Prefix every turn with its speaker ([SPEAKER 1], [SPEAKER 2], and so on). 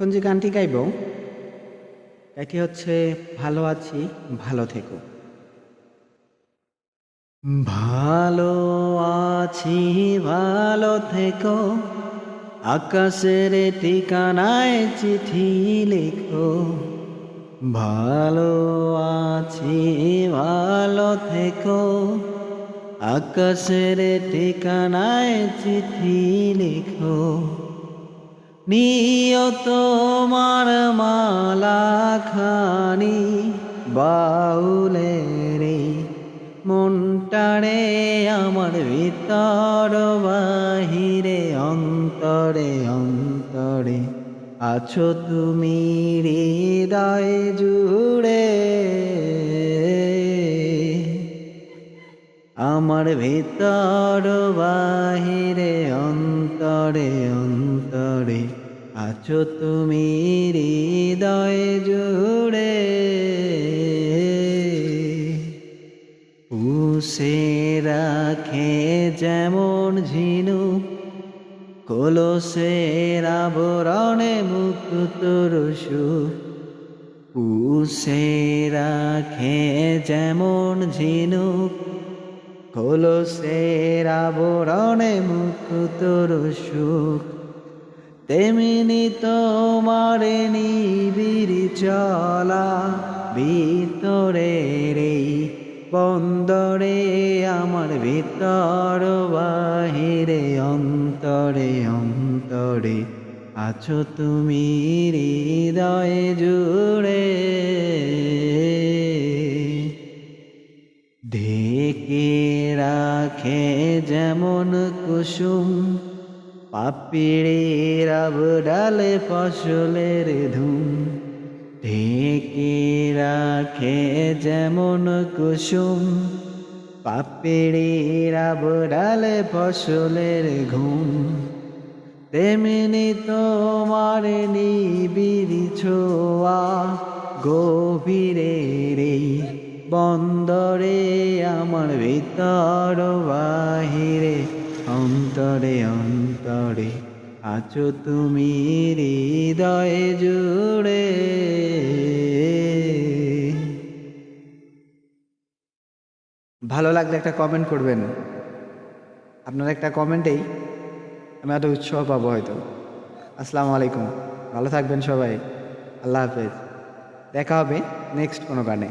[SPEAKER 1] এখন যে গানটি গাইব এটি হচ্ছে ভালো আছি ভালো থেকো। ভালো আছি ভালো থেকো, আকাশের ঠিকানায় চিঠি লেখো। ভালো আছি ভালো থেকো, আকাশের ঠিকানায় চিঠি লেখো। নিয়ত তোমার মালা খানি বাউলের মনটারে আমার ভিতর বাহিরে অন্তরে অন্তরে আছো তুমি হৃদয় জুড়ে। আমার ভিতর বাহিরে অন্তরে অন্তরে আছো তুমি হৃদয় জুড়ে। পুষে রাখে যেমন ঝিনুক কলসের আবরণে মুক্ত সুখ। পুষে রাখে যেমন ঝিনুক কলসের আবরণে মুক্ত সুখ, তেমনি তোমার নিবিড় চলা ভিতরের এই বন্দরে আমার ভিতর বাহিরে অন্তরে অন্তরে আছো তুমি হৃদয় জুড়ে। ঢেকে রাখে যেমন কুসুম পাপড়ির আবডালে ফসলের ধুম। ঢেকে রাখে যেমন কুসুম পাপড়ির আবডালে ফসলের ঘুম, তেমনি তোমার নিবিড় ছোঁয়া গভীরের এই বন্দরে আমার ভিতর বাহিরে অন্তরে অন্তরে আছো তুমি হৃদয় জুড়ে। ভালো লাগলে একটা কমেন্ট করবেন। আপনার একটা কমেন্টেই আমি এত উৎসাহ পাবো হয়তো। আসসালামু আলাইকুম, ভালো থাকবেন সবাই, আল্লাহ হাফেজ। দেখা হবে নেক্সট কোনো গানে।